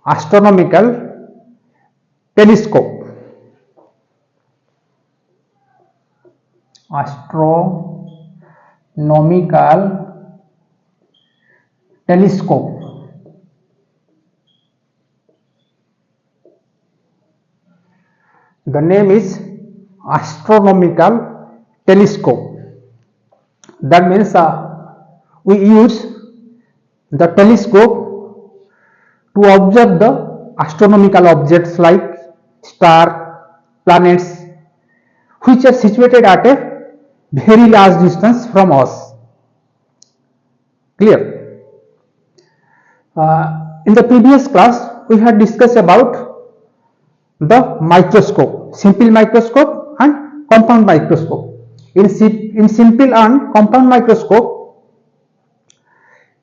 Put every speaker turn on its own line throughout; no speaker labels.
Astronomical Telescope. Astronomical Telescope. The name is Astronomical Telescope. That means we use the telescope to observe the astronomical objects like stars, planets, which are situated at a very large distance from us. Clear? In the previous class, we had discussed about the microscope, simple microscope and compound microscope. In simple and compound microscope,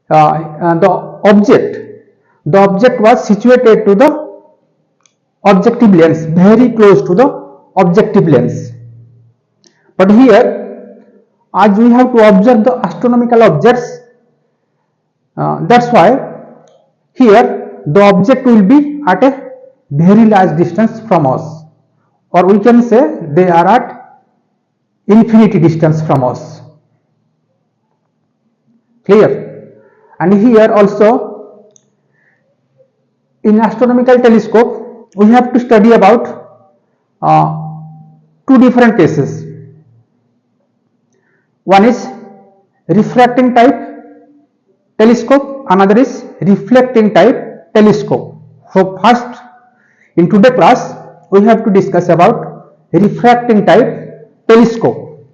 the object was situated to the objective lens, very close to the objective lens. But here, as we have to observe the astronomical objects, that's why here the object will be at a very large distance from us, or we can say they are at infinity distance from us. Clear? And here also in astronomical telescope we have to study about two different cases. One is refracting type telescope, another is reflecting type telescope. So first, in today's class we have to discuss about refracting type telescope.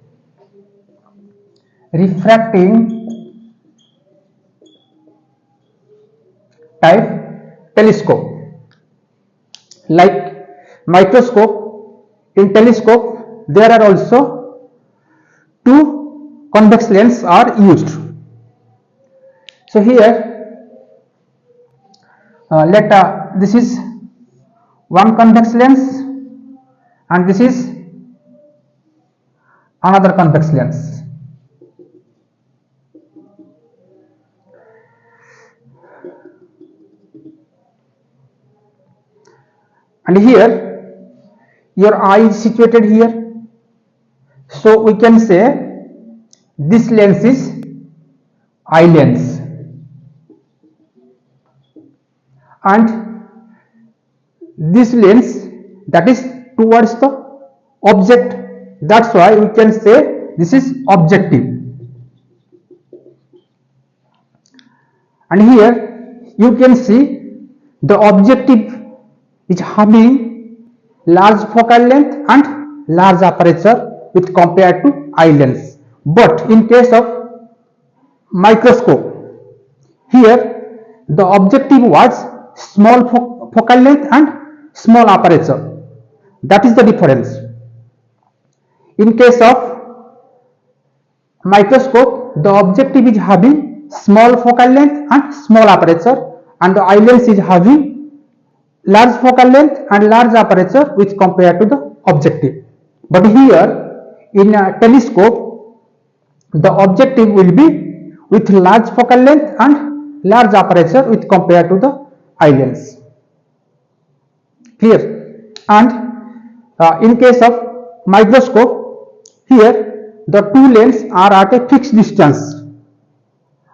Refracting type telescope. Like microscope, in telescope there are also two convex lenses are used. So here this is one convex lens and this is another convex lens. And here your eye is situated here, so we can say this lens is eye lens, and this lens that is towards the object, that's why we can say this is objective. And here you can see the objective is having large focal length and large aperture with compared to eye lens. But in case of microscope, here the objective was small focal length and small aperture. That is the difference. In case of microscope, the objective is having small focal length and small aperture, and the eye lens is having large focal length and large aperture which compared to the objective. But here in a telescope, the objective will be with large focal length and large aperture with compared to the eye lens. Clear? And in case of microscope, here the two lenses are at a fixed distance,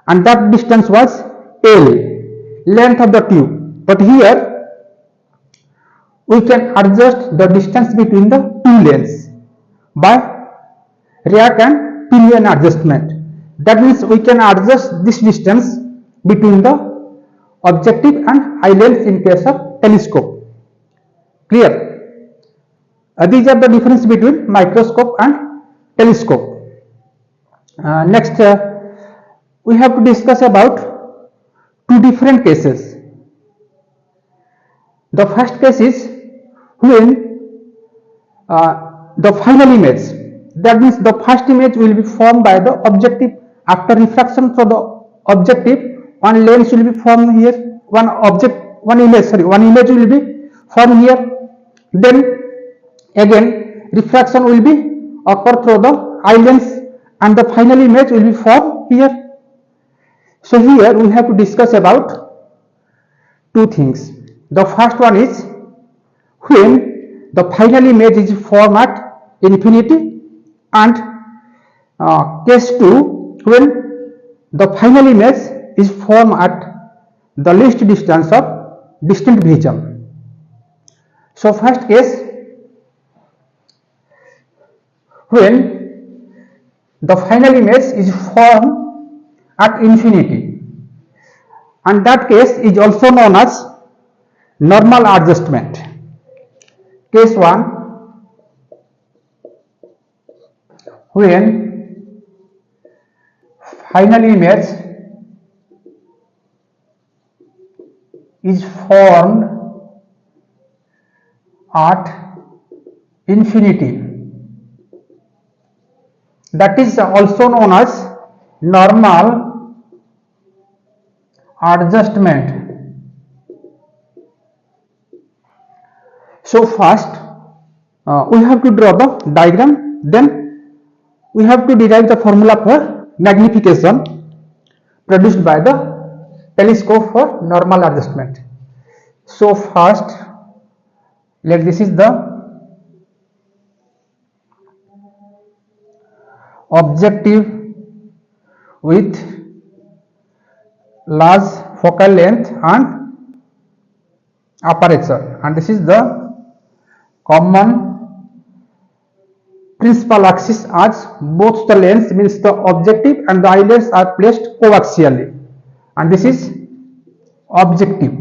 and that distance was L, length of the tube. But here we can adjust the distance between the two lenses by rack and pinion adjustment. That means we can adjust this distance between the objective and eye lens in case of telescope. Clear? These are the difference between microscope and telescope. Next, we have to discuss about two different cases. The first case is when the final image, that means the first image will be formed by the objective. After refraction from the objective, one lens will be formed here, one image will be formed here. Then again refraction will be occur through the eye lens, and the final image will be formed here. So here we have to discuss about two things. The first one is when the final image is formed at infinity, and case 2 when the final image is formed at the least distance of distant vision. So first case, when the final image is formed at infinity, and that case is also known as normal adjustment. Case 1, when final image is formed at infinity, that is also known as normal adjustment. So first we have to draw the diagram, then we have to derive the formula for magnification produced by the telescope for normal adjustment. So first, like this is the objective with large focal length and aperture, and this is the common principal axis, as both the lens means the objective and the eyelets are placed coaxially, and this is objective.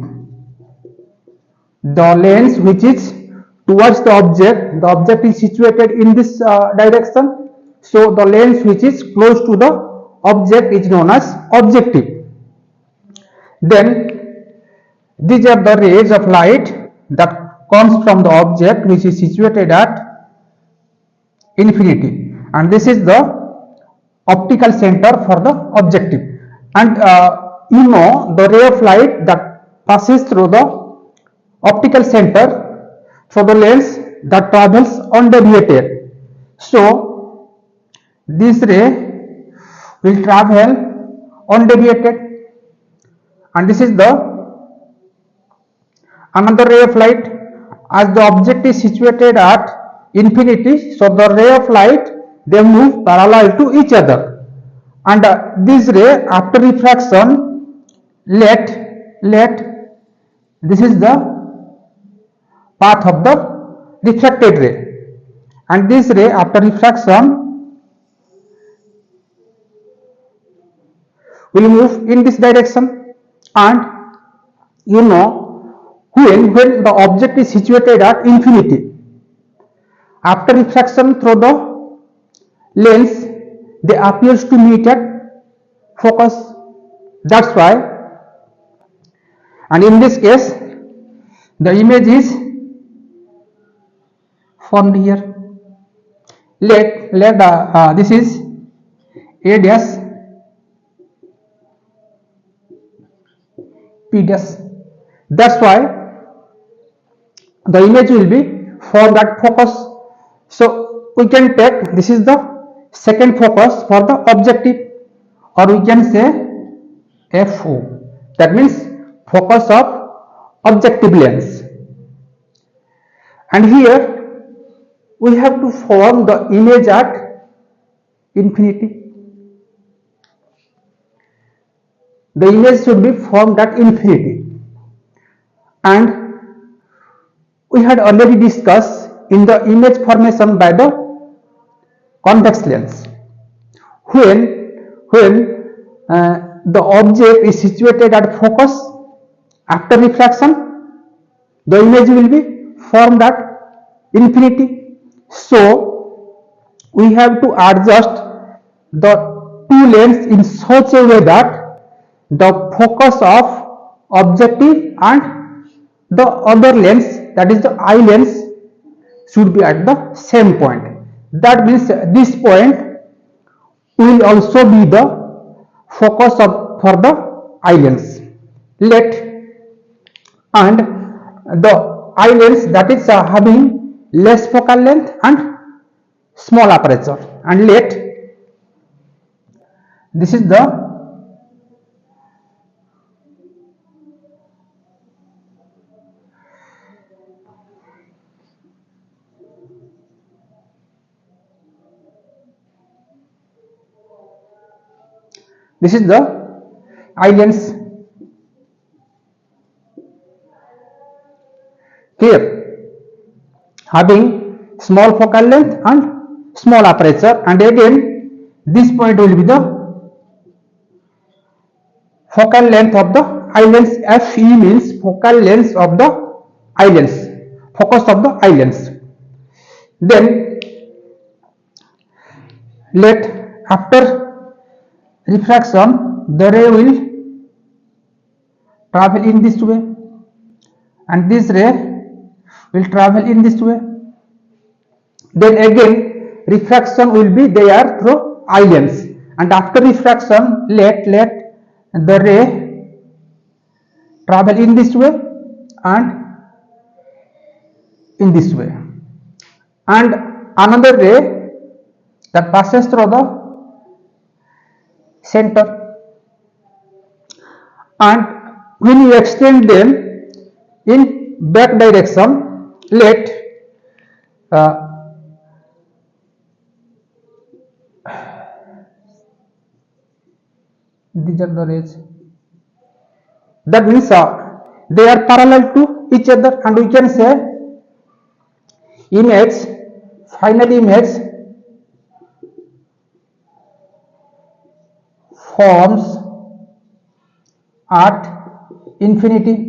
The lens which is towards the object is situated in this direction, so the lens which is close to the object is known as objective. Then these are the rays of light that comes from the object which is situated at infinity, and this is the optical center for the objective. And the ray of light that passes through the optical center through the lens that travels undeviated. So this ray will travel undeviated, and this is the another ray of light. As the object is situated at infinity, so the ray of light, they move parallel to each other, and this ray after refraction, let this is the path of the refracted ray, and this ray after refraction will move in this direction. And when the object is situated at infinity, after refraction through the lens, they appears to meet at focus. That's why, and in this case, the image is formed here. Let this is A dash P dash. That's why the image will be formed at focus. So we can take this is the second focus for the objective, or we can say FO. That means focus of objective lens. And here we have to form the image at infinity. The image should be formed at infinity. And we had already discussed in the image formation by the convex lens. When the object is situated at focus, after refraction, the image will be formed at infinity. So we have to adjust the two lens in such a way that the focus of objective and the other lens, that is the eye lens, should be at the same point. That means this point will also be the focus for the eye lens. And the eye lens that is having less focal length and small aperture, and this is the This is the eye lens. Clear? Having small focal length and small aperture, and again this point will be the focal length of the eye lens. Fe means focal length of the eye lens, focus of the eye lens. Then let after refraction the ray will travel in this way, and this ray will travel in this way. Then again refraction will be there through eye lens, and after refraction let the ray travel in this way and in this way, and another ray that passes through the center, and when you extend them in back direction, let these are the rays. That means they are parallel to each other, and we can say image, final image forms at infinity.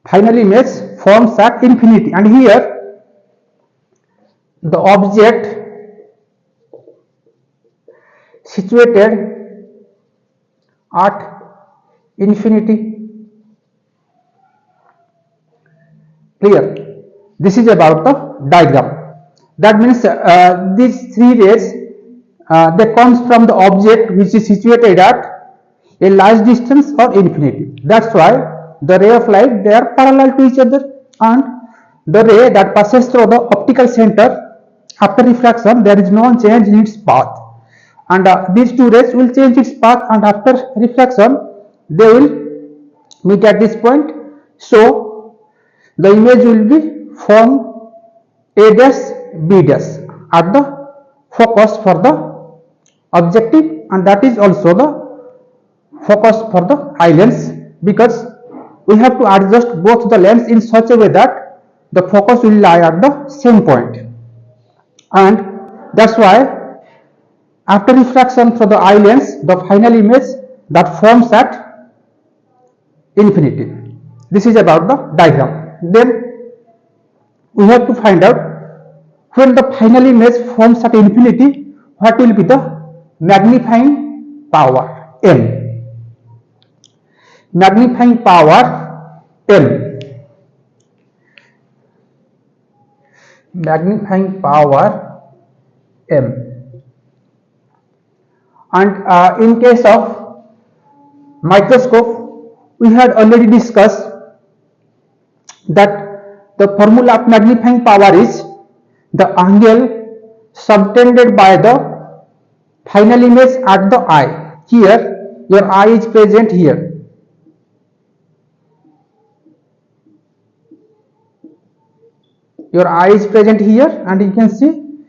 Final image forms at infinity, and here the object situated at infinity. Clear? This is about the diagram. That means these three rays they comes from the object which is situated at a large distance or infinity. That's why the ray of light, they are parallel to each other, and the ray that passes through the optical center after refraction, there is no change in its path, and these two rays will change its path, and after refraction they will meet at this point. So the image will be form A dash B dash at the focus for the objective, and that is also the focus for the eye lens, because we have to adjust both the lens in such a way that the focus will lie at the same point, and that's why after refraction through the eye lens, the final image that forms at infinity. This is about the diagram. Then we have to find out, when the final image forms at infinity, what will be the magnifying power M. Magnifying power M. Magnifying power M. And in case of microscope, we had already discussed that the formula of magnifying power is the angle subtended by the final image at the eye. Here your eye is present here. Your eye is present here, and you can see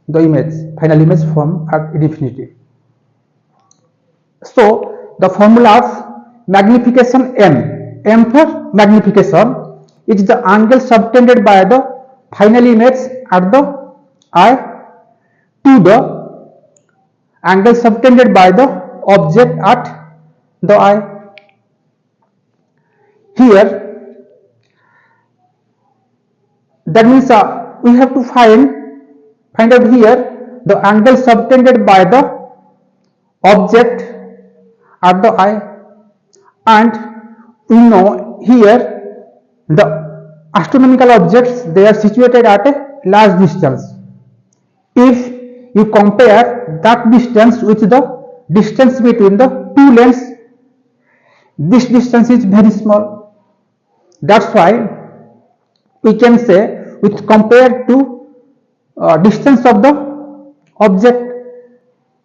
the image, final image form at infinity. So the formula of magnification M for magnification is the angle subtended by the final image at the eye to the angle subtended by the object at the eye. Here that means we have to find out here the angle subtended by the object at the eye, and we know here the astronomical objects, they are situated at a large distance. If you compare that distance with the distance between the two lenses, this distance is very small. That's why we can say, with compared to distance of the object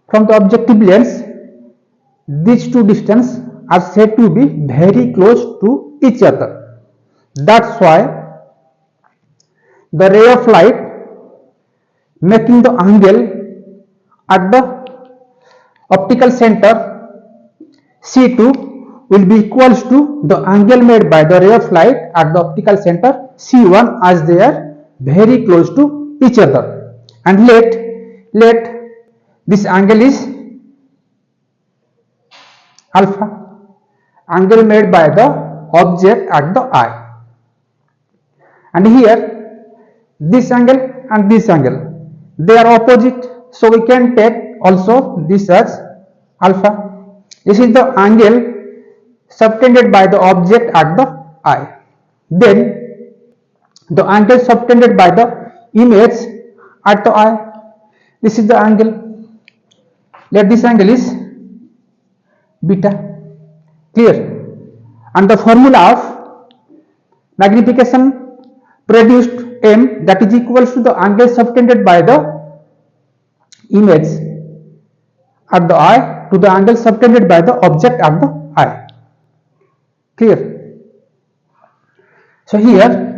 from the objective lens, these two distances are said to be very close to each other. That's why the ray of light making the angle at the optical center C2 will be equals to the angle made by the ray of light at the optical center C1, as they are very close to each other. And let this angle is alpha, angle made by the object at the eye. And here this angle and this angle, they are opposite, so we can take also this as alpha. This is the angle subtended by the object at the eye. Then the angle subtended by the image at the eye, this is the angle. Let this angle is beta. Clear? And the formula of magnification produced M, that is equals to the angle subtended by the image at the eye to the angle subtended by the object at the eye. Clear? So here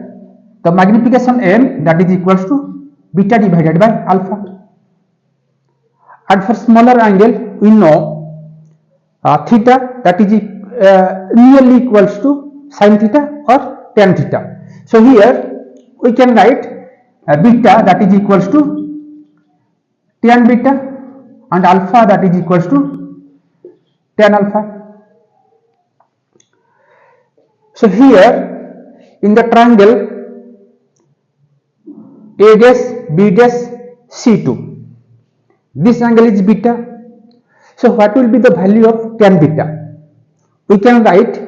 the magnification M, that is equals to beta divided by alpha. And for smaller angle we know theta, that is nearly equals to sin theta or tan theta. So here we can write beta, that is equals to tan beta, and alpha, that is equals to tan alpha. So here in the triangle A dash B dash C2, this angle is beta. So what will be the value of tan beta? We can write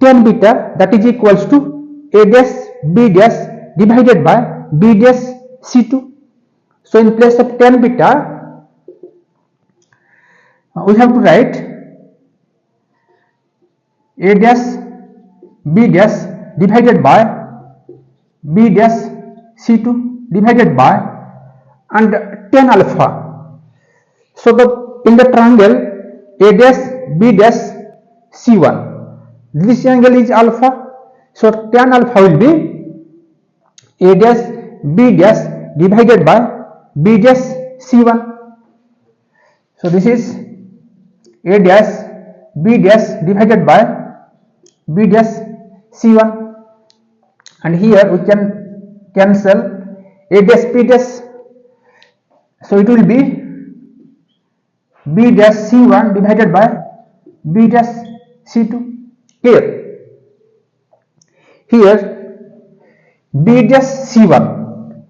tan beta, that is equals to A dash B dash divided by B dash C2. So in place of tan beta we have to write A dash B dash divided by B dash C2 divided by and tan alpha. So in the triangle A dash B dash C1, this angle is alpha, so tan alpha will be A dash B dash divided by B dash C1. So this is A dash B dash divided by B dash C1, and here we can cancel A dash B dash, so it will be B dash C1 divided by B dash C2. Here B dash C1,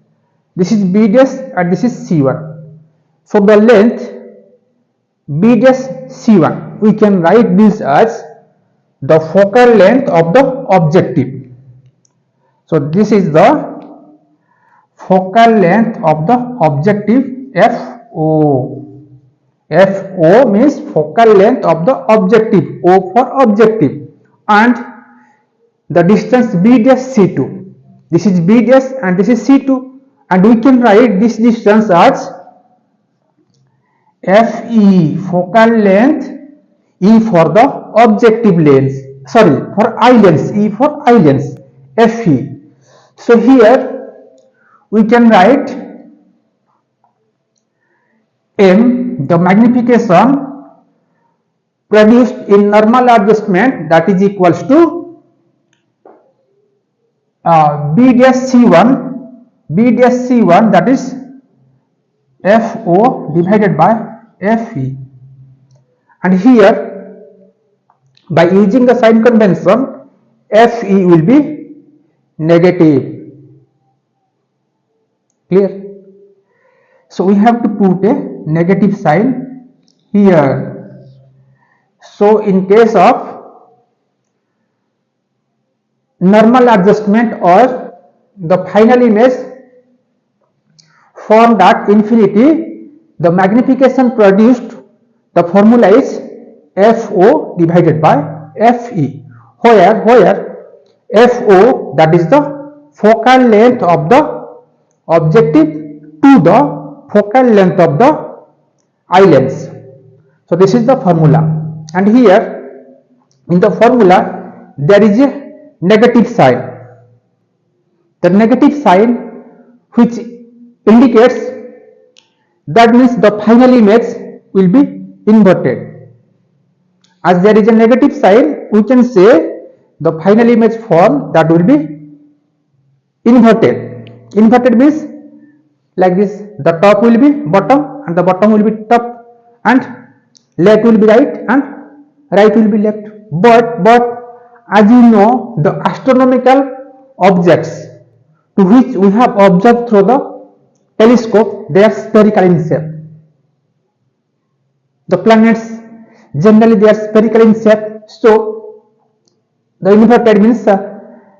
this is B dash and this is C1. So the length B dash C1, we can write this as the focal length of the objective. So this is the focal length of the objective FO. FO means focal length of the objective, O for objective, and the distance B dash C2. This is B dash and this is C2, and we can write this distance as FE, focal length, E for the objective lens, sorry, for eye lens, E for eye lens, FE. So here we can write M, the magnification produced in normal adjustment, that is equals to B dash C1, that is FO divided by FE. And here by using the sign convention, FE will be negative. Clear? So we have to put a negative sign here. So in case of normal adjustment or the final image formed at infinity, the magnification produced, the formula is FO divided by FE, where FO, that is the focal length of the objective to the focal length of the eye lens. So this is the formula, and here in the formula there is a negative sign. The negative sign which indicates That means the final image will be inverted. As there is a negative sign, we can say the final image form that will be inverted. Inverted means like this: the top will be bottom and the bottom will be top, and left will be right and right will be left. But as you know, the astronomical objects to which we have observed through the telescope, they are spherical in shape. The planets generally they are spherical in shape, so the inverted means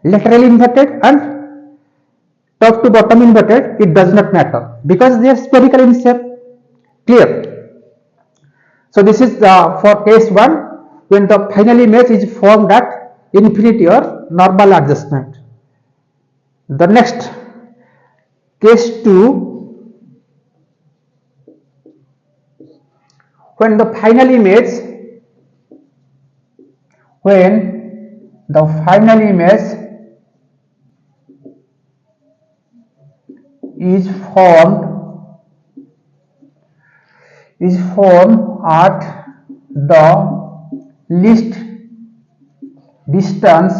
laterally inverted and top to bottom inverted, it does not matter because they are spherical in shape. Clear? So this is for case 1, when the final image is formed at infinity or normal adjustment. The next, case 2, when the final image is formed at the least distance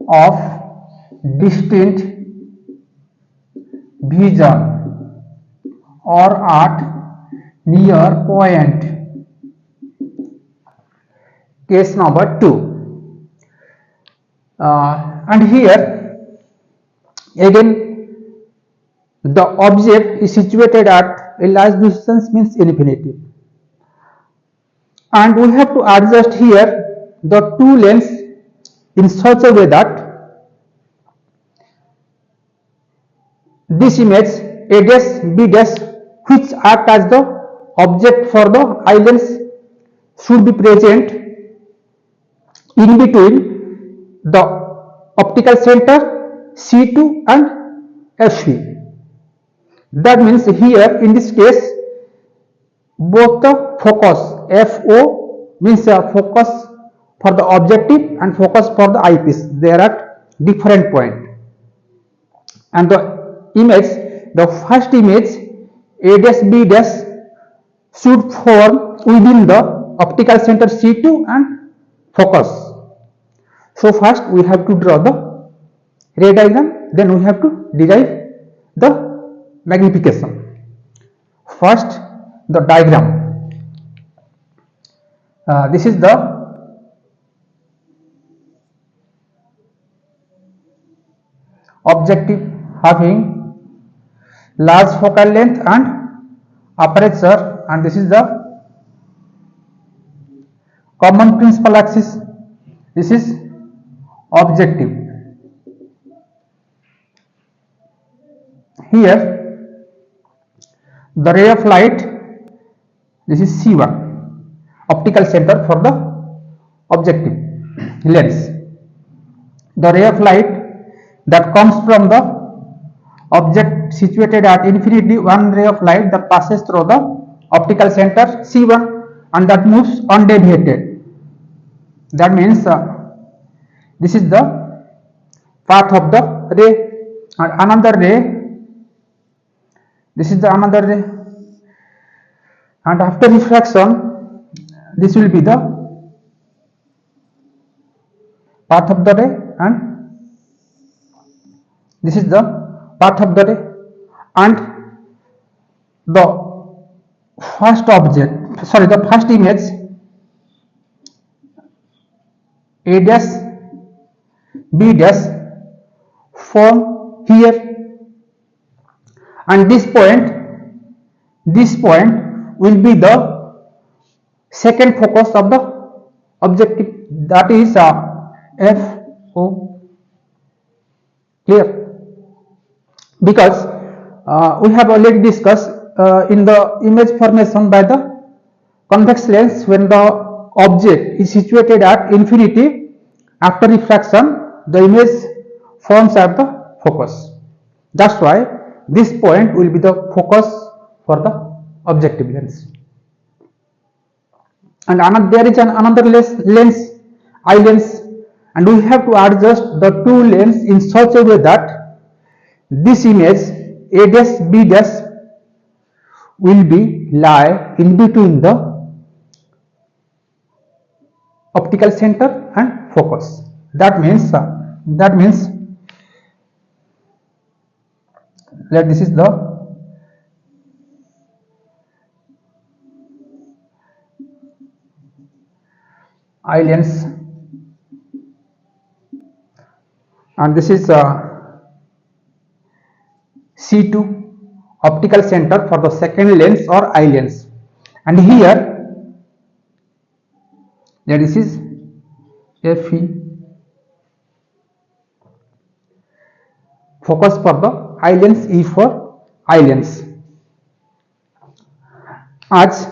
of distant vision or at near point. Case number 2. And here again the object is situated at a large distance, means infinity, and we have to adjust here the two lengths in such a way that this image A dash B dash, which act as the object for the eye lens, should be present in between the optical center C2 and FV. That means here in this case both the focus FO means focus for the objective and focus for the eyepiece, they are at different point, and the image, the first image A dash B dash should form within the optical center C2 and focus. So first we have to draw the ray diagram, then we have to derive the magnification. First, the diagram. This is the objective having large focal length and aperture, and this is the common principal axis. This is objective. Here the ray of light, this is C1, optical center for the objective lens. The ray of light that comes from the object situated at infinity, one ray of light that passes through the optical center C1 and that moves undeviated. That means this is the path of the ray, and another ray, this is the another ray, and after refraction this will be the path of the ray, and this is the path of the ray, and the first image A dash B dash form here, and this point will be the second focus of the objective, that is FO. Clear? Because we have already discussed in the image formation by the convex lens, when the object is situated at infinity, after refraction the image forms at the focus. That's why this point will be the focus for the objective lens. And there is another lens, eye lens, and we have to adjust the two lenses in such a way that this image A dash B dash will be lie in between the optical center and focus. That means that this is the eye lens, and this is C2 optical center for the second lens or eye lens, and here this is FE focus for the eye lens, E for eye lens. As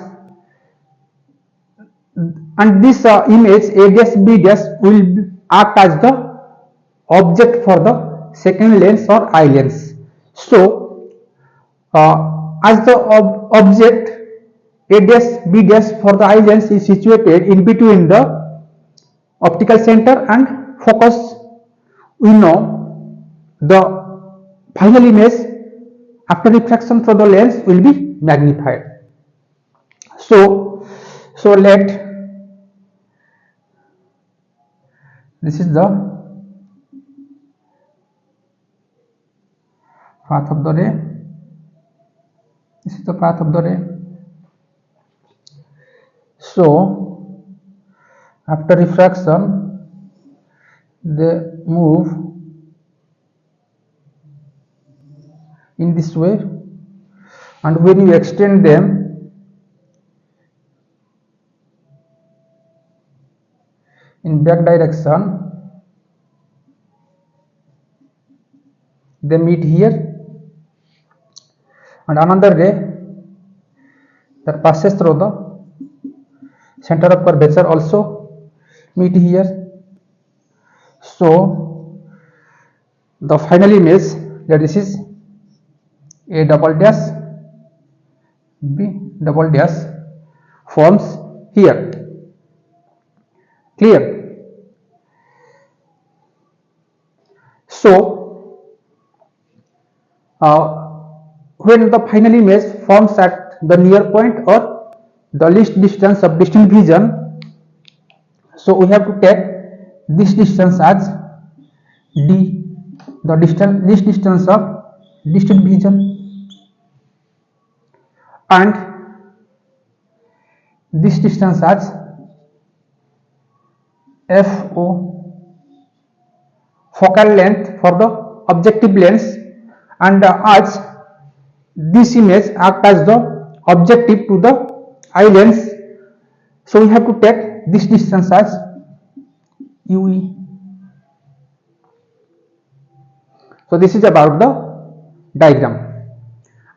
and this image A dash B dash will act as the object for the second lens or eye lens. So as the object A dash B dash for the eye lens is situated in between the optical center and focus, we know the final image after refraction through the lens will be magnified. So let this is the path of the ray. This is the path of the ray. So after refraction they move in this way, and when you extend them in back direction, they meet here, and another ray that passes through the center of curvature also meet here. So the final image, that this is A double dash B double dash, forms here. Clear? So when the final image forms at the near point or the least distance of distant vision, so we have to take this distance as D, the least distance of distant vision, and this distance as FO, focal length for the objective lens, and as this image acts as the objective to the eye lens, so we have to take this distance as UE. So this is about the diagram,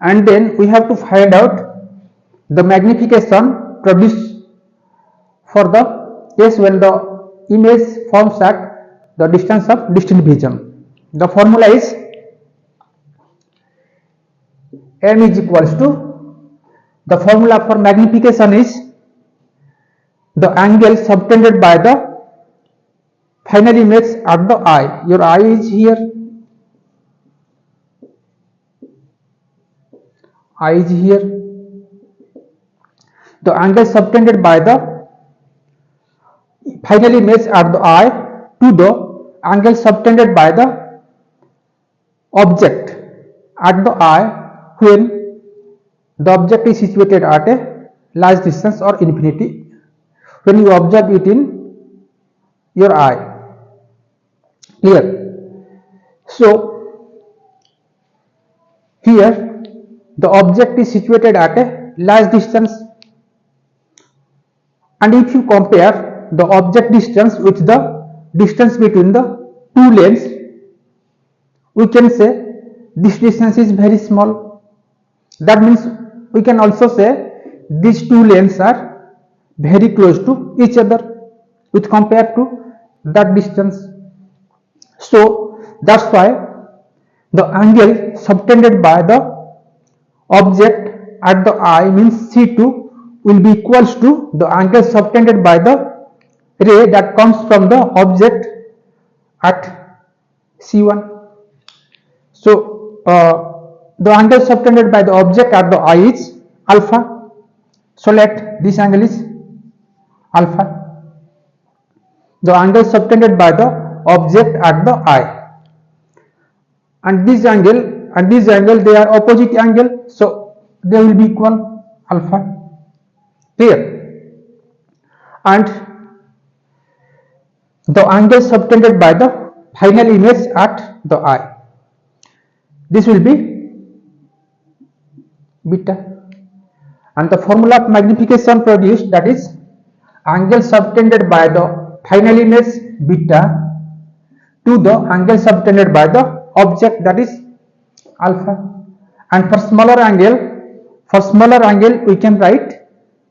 and then we have to find out the magnification produced for the case when the image forms at the distance of distant vision. The formula is M is equals to, the formula for magnification is the angle subtended by the final image at the eye. Your eye is here, eye is here. The angle subtended by the final image at the eye to the angle subtended by the object at the eye when the object is situated at a large distance or infinity, when you observe it in your eye. Clear? So here the object is situated at a large distance, and if you compare the object distance with the distance between the two lanes, we can say this distance is very small. That means we can also say these two lanes are very close to each other with compared to that distance. So that's why the angle subtended by the object at the eye means C2 will be equals to the angle subtended by the ray that comes from the object at C1. So the angle subtended by the object at the eye is alpha. So let this angle is alpha. The angle subtended by the object at the eye, and this angle they are opposite angle, so they will be equal alpha. Clear? And the angle subtended by the final image at the eye, this will be beta, and the formula of magnification produced, that is angle subtended by the final image beta to the angle subtended by the object, that is alpha. And for smaller angle we can write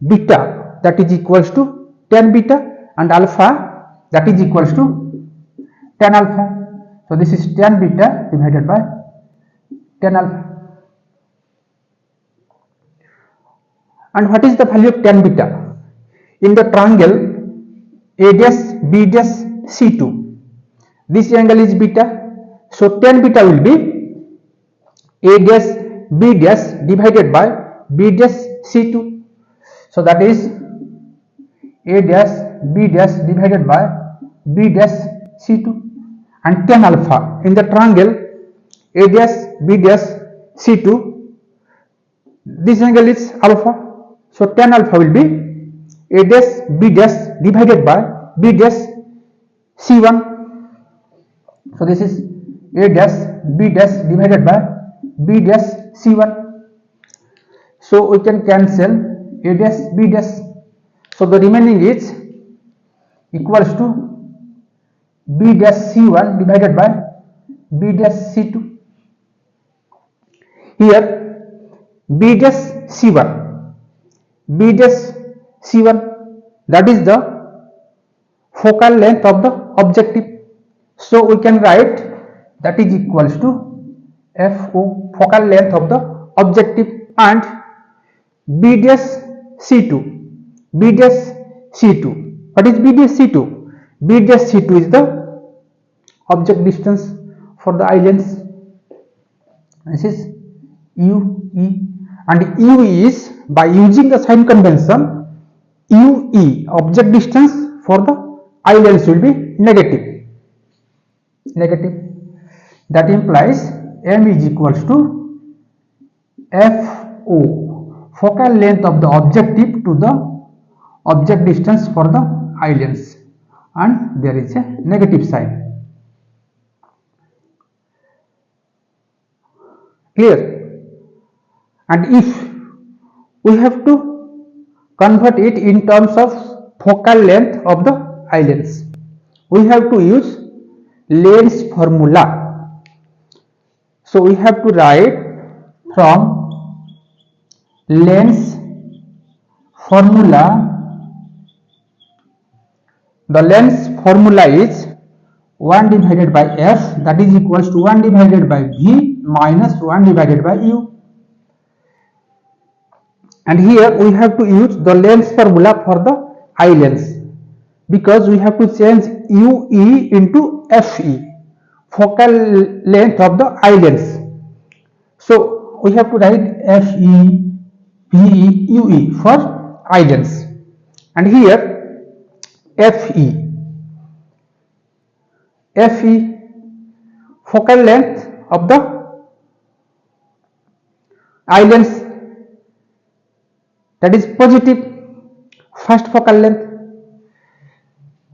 beta, that is equals to tan beta, and alpha, that is equals to tan alpha. So this is tan beta divided by tan alpha. And what is the value of tan beta? In the triangle A dash B dash C2, this angle is beta, so tan beta will be A dash B dash divided by B dash C2, so that is A dash B dash divided by B dash C2. And tan alpha, in the triangle A dash B dash C2, this angle is alpha, so tan alpha will be A dash B dash divided by B dash C1, so this is A dash B dash divided by B dash C1, so we can cancel A dash B dash, so the remaining is equals to B dash C1 divided by B dash C2. Here B dash C1, that is the focal length of the objective, so we can write that is equals to FO, focal length of the objective. And B dash C2, what is B dash C2? B dash C2 is the object distance for the eye lens. This is UE, and UE is, by using the sign convention, UE, object distance for the eye lens, will be negative. That implies M is equals to FO, focal length of the objective to the object distance for the eye lens, and there is a negative sign. Clear? And if we have to convert it in terms of focal length of the eye lens, we have to use lens formula. So we have to write from lens formula. The lens formula is 1 divided by F, that is equals to 1 divided by V minus 1 divided by U. And here we have to use the lens formula for the eye lens, because we have to change UE into FE, focal length of the eye lens. So we have to write FE, VE, UE for eye lens. And here FE, focal length of the eye lens, that is positive, first focal length.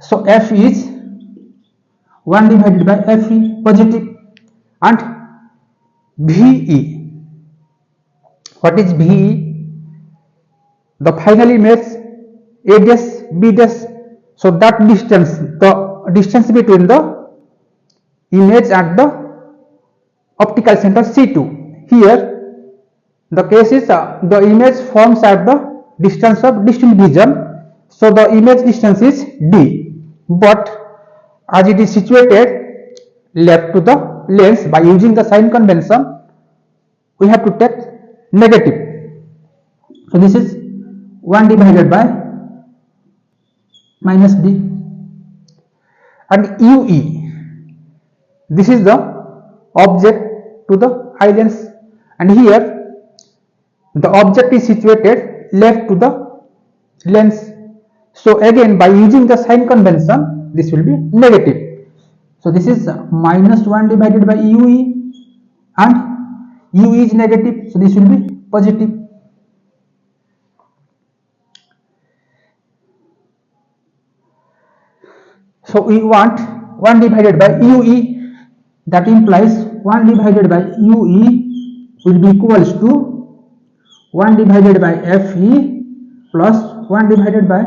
So F is 1 divided by FE, positive. And VE, what is VE? The final image A dash B dash, so that distance, the distance between the image and the optical center C2. Here the case is the image forms at the distance of distant vision, so the image distance is D, but as it is situated left to the lens, by using the sign convention we have to take negative, so this is 1 divided by minus D. And UE, this is the object to the eye lens, and here the object is situated left to the lens. So again, by using the sign convention, this will be negative. So this is minus 1 divided by UE, and UE is negative, so this will be positive. So we want 1 divided by UE, that implies 1 divided by UE will be equals to 1 divided by FE plus 1 divided by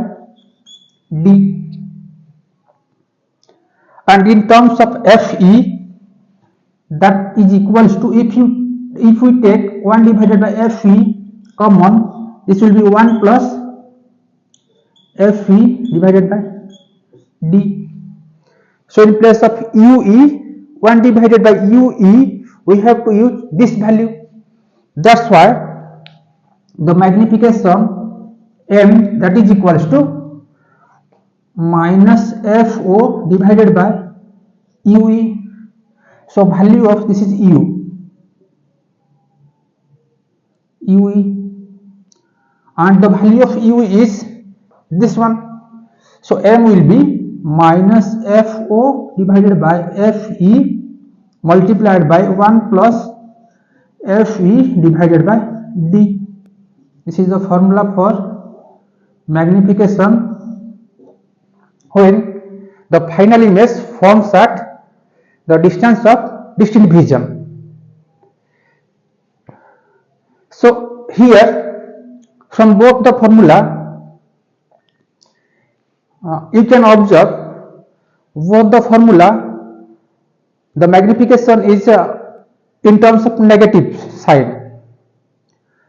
D. And in terms of FE, that is equals to, if we take 1 divided by FE common, this will be 1 plus FE divided by D. So in place of UE, 1 divided by UE, we have to use this value. That's why the magnification M, that is equals to minus FO divided by UE. So value of this is UE, and the value of UE is this one. So M will be minus FO divided by FE multiplied by 1 plus FE divided by D. This is the formula for magnification when the final image forms at the distance of distant vision. So here, from both the formula, you can observe both the formula, the magnification is in terms of negative side.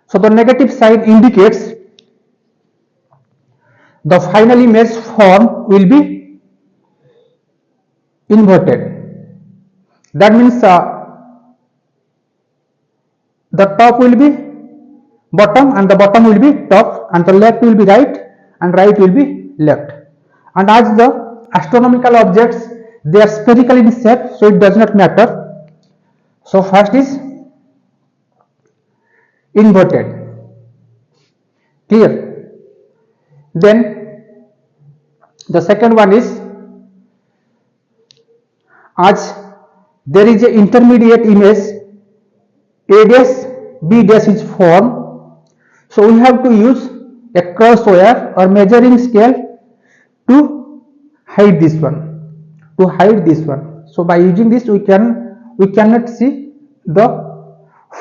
So the negative side indicates the final image form will be inverted. That means the top will be bottom and the bottom will be top, and the left will be right and right will be left. And as the astronomical objects, they are spherical in shape, so it does not matter. So first is inverted. Clear? Then the second one is, as there is an intermediate image, A dash B dash is formed, so we have to use a cross wire or measuring scale to hide this one. So by using this, we cannot see the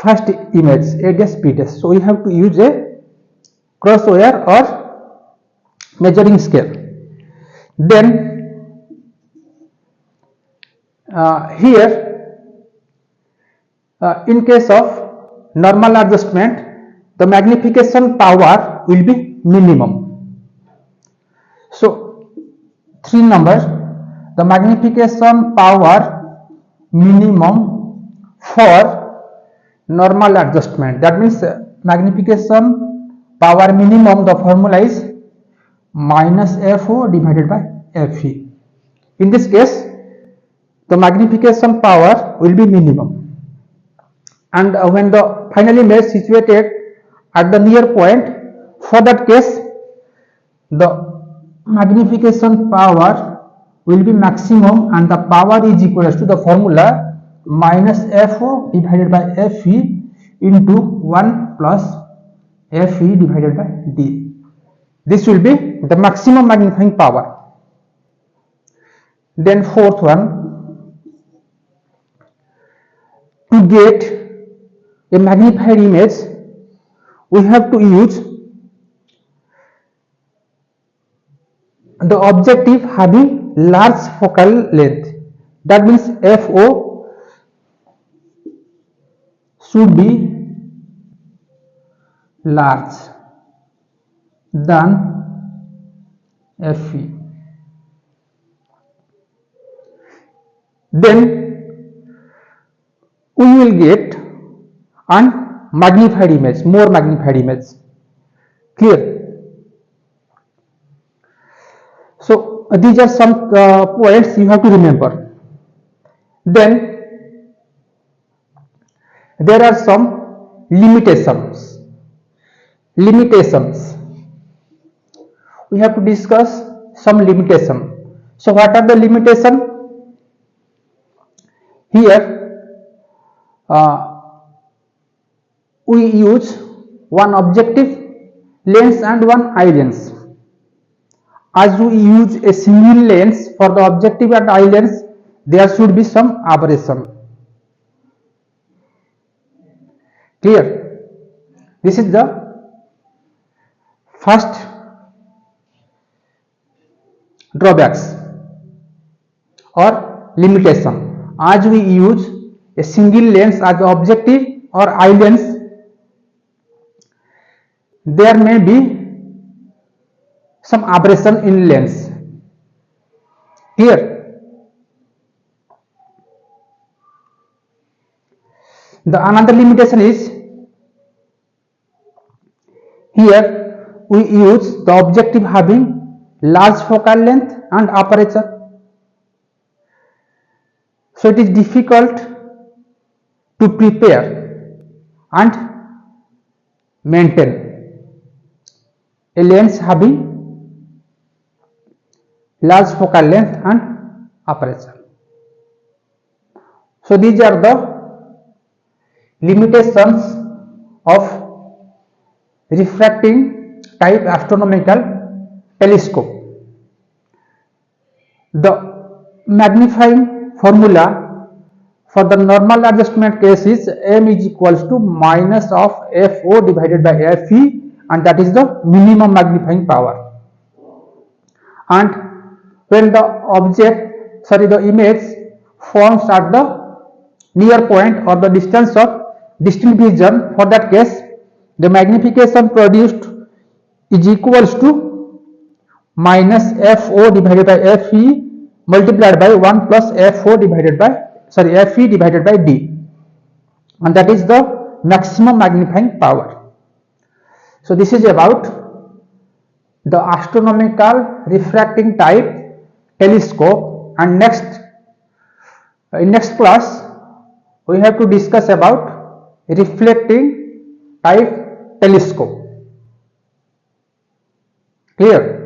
first image A dash B dash. So we have to use a cross wire or measuring scale. Then here, in case of normal adjustment, the magnification power will be minimum. So 3 numbers, the magnification power minimum for normal adjustment. That means magnification power minimum, the formula is minus FO divided by FE. In this case, the magnification power will be minimum, and when the final image is situated at the near point, for that case the magnification power will be maximum, and the power is equal to the formula minus FO divided by FE into 1 plus FE divided by D. This will be the maximum magnifying power. Then fourth one, to get a magnified image, we have to use the objective having large focal length. That means FO should be large than FE. Then we will get an magnified image, more magnified image. Clear? So these are some points you have to remember. Then there are some limitations. We have to discuss some limitation. So what are the limitation? Here we use one objective lens and one eye lens. As we use a single lens for the objective and eye lens, there should be some aberration. Clear? This is the first drawbacks or limitation. As we use a single lens as objective or eye lens, there may be some aberration in lens. Here, the another limitation is here we use the objective having large focal length and aperture, so it is difficult to prepare and maintain a lens having large focal length and aperture. So these are the limitations of refracting type astronomical telescope. The magnifying formula for the normal adjustment case is m is equals to minus of FO divided by FE, and that is the minimum magnifying power. And when the image forms at the near point or the distance of distant vision, for that case the magnification produced is equals to minus FO divided by FE multiplied by 1 plus FE divided by D, and that is the maximum magnifying power. So this is about the astronomical refracting type telescope, and in next class we have to discuss about reflecting type telescope. Clear?